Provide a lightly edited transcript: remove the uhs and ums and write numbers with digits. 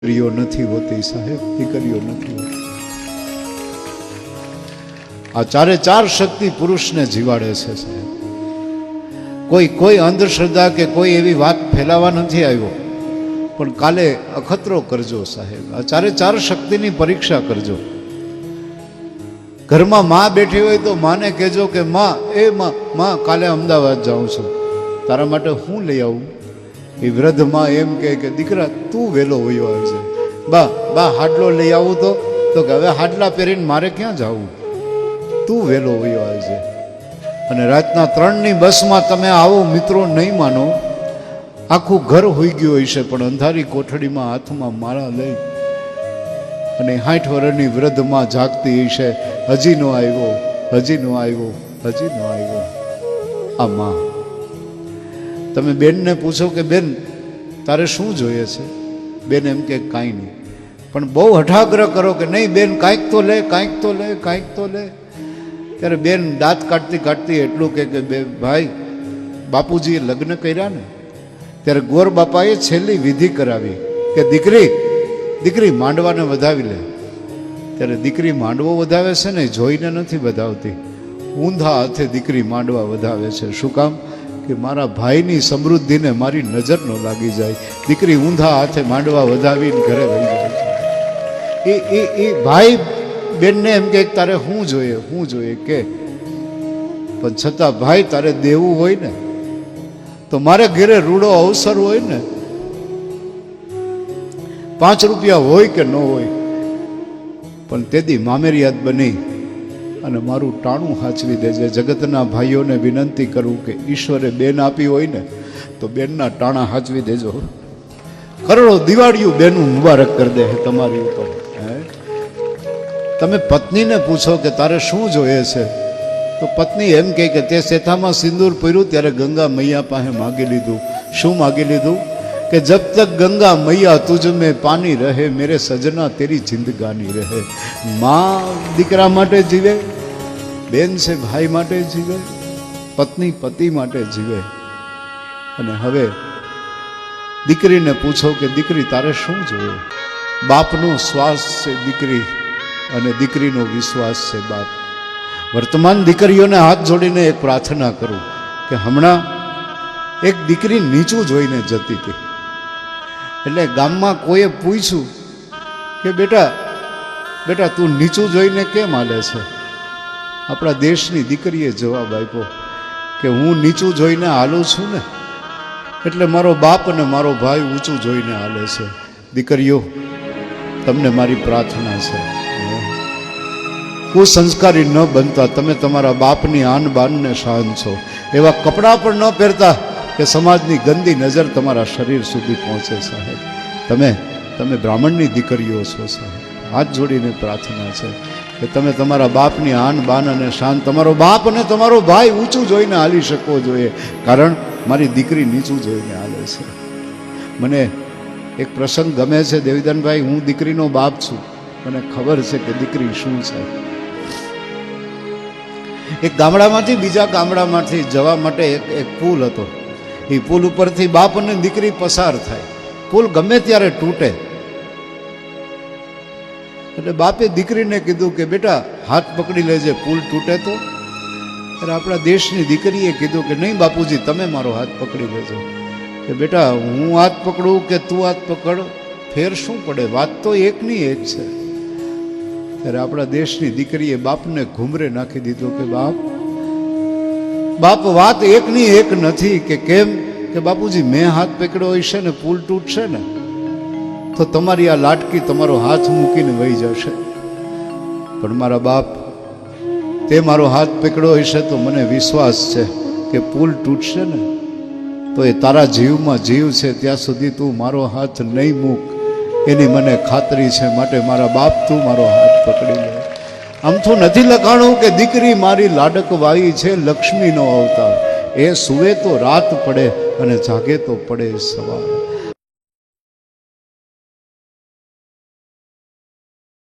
દીકરીઓ નથી હોતી સાહેબ, દીકરીઓ નથી હોતી. આ ચારે ચાર શક્તિ પુરુષને જીવાડે છે સાહેબ. કોઈ અંધશ્રદ્ધા કે કોઈ એવી વાત ફેલાવા નથી આવ્યો, પણ કાલે અખતરો કરજો સાહેબ. આ ચારે ચાર શક્તિની પરીક્ષા કરજો. ઘરમાં માં બેઠી હોય તો માને કહેજો કે માં કાલે અમદાવાદ જાઉં છું, તારા માટે હું લઈ આવું? એ વૃદ્ધ માં એમ કે દીકરા તું વહેલો વયો આવજે. બા હાડલો લઈ આવું તો કે હવે હાડલા પહેરીને મારે ક્યાં જવું, તું વહેલો વયો આવજે. અને રાતના 3ની બસમાં તમે આવો મિત્રો, નહીં માનો, આખું ઘર હોઈ ગયું હોય છે, પણ અંધારી કોઠડીમાં હાથમાં માળા લઈ અને 60 વર્ષની વૃદ્ધમાં જાગતી છે, હજી નો આવ્યો, હજી નો આવ્યો, હજી નો આવ્યો. આ માં. તમે બેનને પૂછો કે બેન તારે શું જોઈએ છે, બેન એમ કે કાંઈ નહીં. પણ બહુ હઠાગ્રહ કરો કે નહીં બેન કાંઈક તો લે, કાંઈક તો લે, કાંઈક તો લે. ત્યારે બેન દાંત કાઢતી એટલું કે ભાઈ બાપુજીએ લગ્ન કર્યા ને, ત્યારે ગોર બાપાએ છેલ્લી વિધિ કરાવી કે દીકરી માંડવાને વધાવી લે. ત્યારે દીકરી માંડવો વધાવે છે ને જોઈને નથી વધાવતી, ઊંધા હાથે દીકરી માંડવા વધાવે છે. શું કામ? કે મારા ભાઈની સમૃદ્ધિને મારી નજર ન લાગી જાય. દીકરી ઊંધા હાથે માંડવા વધાવીને ઘરે વહી જાય છે. એ ભાઈ બેનને એમ કે તારે શું જોઈએ કે, પણ છતાં ભાઈ તારે દેવું હોય ને તો મારે ઘરે રૂડો અવસર હોય ને, 5 રૂપિયા હોય કે ન હોય, પણ તેદી મામેરિયાત બની અને મારું ટાણું હાચવી દેજે. જગતના ભાઈઓને વિનંતી કરું કે ઈશ્વરે બેન આપી હોય ને તો બેનના ટાણા હાચવી દેજો. કરોડો દિવાળીઓ બેનું મુબારક કરી દે તમારી ઉપર. તમે પત્નીને પૂછો કે તારે શું જોઈએ છે, તો પત્ની એમ કહે કે તે શેથામાં સિંદૂર પૂર્યું ત્યારે ગંગા મૈયા પાસે માગી લીધું. શું માગી લીધું? કે જબ તક ગંગા મૈયા તુજ મેં પાની રહે, મેરે સજના તેરી જિંદગાની રહે. માં દીકરા માટે જીવે, બેન છે ભાઈ માટે જીવે, પત્ની પતિ માટે જીવે. અને હવે દીકરીને પૂછો કે દીકરી તારે શું જોઈએ? બાપનો શ્વાસ છે દીકરી અને દીકરીનો વિશ્વાસ છે બાપ. વર્તમાન દીકરીઓને હાથ જોડીને એક પ્રાર્થના કરું કે હમણાં એક દીકરી નીચું જોઈને જતી હતી, એટલે ગામમાં કોઈએ પૂછ્યું કે બેટા તું નીચું જોઈને કેમ હાલે છે? આપણા દેશની દીકરીએ જવાબ આપ્યો કે હું નીચું જોઈને હાલું છું ને એટલે મારો બાપ અને મારો ભાઈ ઊંચું જોઈને હાલે છે. દીકરીઓ, તમને મારી પ્રાર્થના છે, કુસંસ્કારી ન બનતા. તમે તમારા બાપની આન બાનને શાન છો. એવા કપડાં પણ ન પહેરતા કે સમાજની ગંદી નજર તમારા શરીર સુધી પહોંચે. સાહેબ તમે બ્રાહ્મણની દીકરીઓ છો સાહેબ. હાથ જોડીને પ્રાર્થના છે કે તમે તમારા બાપની આન બાન અને શાન, તમારો બાપ અને તમારો ભાઈ ઊંચું જોઈને હાલી શકવો જોઈએ. કારણ મારી દીકરી નીચું જોઈને હાલે છે. મને એક પ્રસંગ ગમે છે દેવીદાનભાઈ, હું દીકરીનો બાપ છું, મને ખબર છે કે દીકરી શું છે. એક ગામડામાંથી બીજા ગામડામાંથી જવા માટે એક પુલ હતો. એ પુલ ઉપરથી બાપ અને દીકરી પસાર થાય. પુલ ગમે ત્યારે તૂટે એટલે બાપે દીકરીને કીધું કે બેટા હાથ પકડી લેજે, પુલ તૂટે તો. ત્યારે આપણા દેશની દીકરીએ કીધું કે નહીં બાપુજી, તમે મારો હાથ પકડી લેજો. કે બેટા હું હાથ પકડું કે તું હાથ પકડ, ફેર શું પડે, વાત તો એકની એક છે. ત્યારે આપણા દેશની દીકરીએ બાપને ઘૂમરે નાખી દીધો કે બાપ વાત એકની એક નથી. કે કેમ? કે બાપુજી મેં હાથ પકડ્યો હશે ને પુલ તૂટશે ને તો તમારી આ લાટકી તમારો હાથ મૂકીને વહી જશે, પણ મારા બાપ તે મારો હાથ પકડ્યો હશે તો મને વિશ્વાસ છે કે પુલ તૂટશે ને તો એ તારા જીવમાં જીવ છે ત્યાં સુધી તું મારો હાથ નહીં મૂક, એની મને ખાતરી છે. માટે મારા બાપ તું મારો હાથ પકડી લે. આમ તો નથી લખાણું કે દીકરી મારી લાડકવાઈ છે, લક્ષ્મીનો અવતાર. એ સુવે તો રાત પડે અને જાગે તો પડે સવાર.